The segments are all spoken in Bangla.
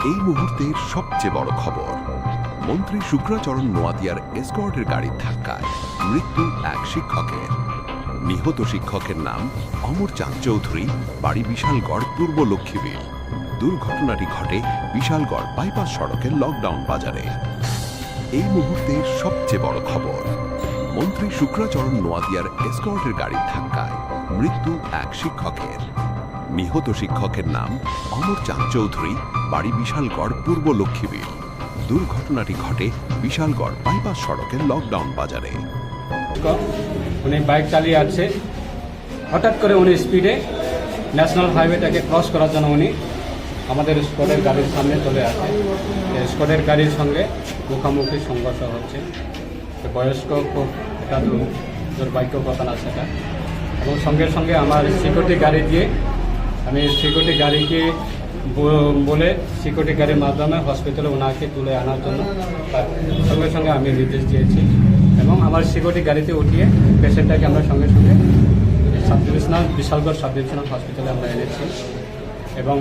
এই মুহূর্তের সবচেয়ে বড় খবর, মন্ত্রী শুক্রাচরণ নোয়াদিয়ার এসকর্টের গাড়ির ধাক্কায় মৃত্যু এক শিক্ষকের। নিহত শিক্ষকের নাম অমর চাঁদ চৌধুরী, বাড়ি বিশালগড়, পূর্ব লক্ষ্মীবিল। দুর্ঘটনাটি ঘটে বিশালগড় বাইপাস সড়কের লকডাউন বাজারে। এই মুহূর্তের সবচেয়ে বড় খবর, মন্ত্রী শুক্রাচরণ নোয়াদিয়ার এসকর্টের গাড়ির ধাক্কায় মৃত্যু এক শিক্ষকের। নিহত শিক্ষকের নাম অমর চাঁদ চৌধুরী, বাড়ি বিশালগড়, পূর্ব লক্ষ্মীবিল। দুর্ঘটনাটি ঘটে বিশালগড় বাইপাস সড়কের লকডাউন বাজারে। উনি বাইক চালিয়ে আছে, হঠাৎ করে উনি স্পিডে ন্যাশনাল হাইওয়েটাকে ক্রস করার জন্য উনি আমাদের স্কোয়াডের গাড়ির সামনে চলে আসে। স্কোয়াডের গাড়ির সঙ্গে মুখোমুখি সংঘর্ষ হচ্ছে। বয়স্ক খুব একটা দুর্ভাগ্য কথা না সেটা। এবং সঙ্গে সঙ্গে আমার সিকিউরিটি গাড়ি দিয়ে আমি সিকিউরিটি গাড়িকে বলে সিকিউরিটি গাড়ির মাধ্যমে হসপিটালে ওনাকে তুলে আনার জন্য সঙ্গে সঙ্গে আমি নির্দেশ দিয়েছি। এবং আমার সিকিউরিটি গাড়িতে উঠিয়ে পেশেন্টটাকে আমরা সঙ্গে সঙ্গে বিশালগড় সাব ডিভিশনাল হসপিটালে আমরা এনেছি। এবং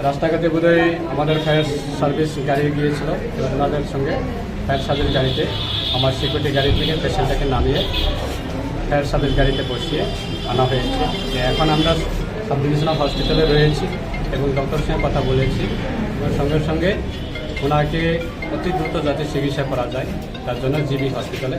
রাস্তাঘাটে বোধহয় আমাদের ফায়ার সার্ভিস গাড়ি গিয়েছিল, এবং ওনাদের সঙ্গে ফায়ার সার্ভিস গাড়িতে আমার সিকিউরিটি গাড়ি থেকে পেশেন্টটাকে নামিয়ে ফায়ার সার্ভিস গাড়িতে বসিয়ে আনা হয়েছে। এখন আমরা সাব ডিভিশনাল হসপিটালে রয়েছি এবং ডক্টরের সঙ্গে কথা বলেছি, এবং সঙ্গে সঙ্গে ওনাকে অতি দ্রুত যাতে চিকিৎসা করা যায় তার জন্য জিবি হসপিটালে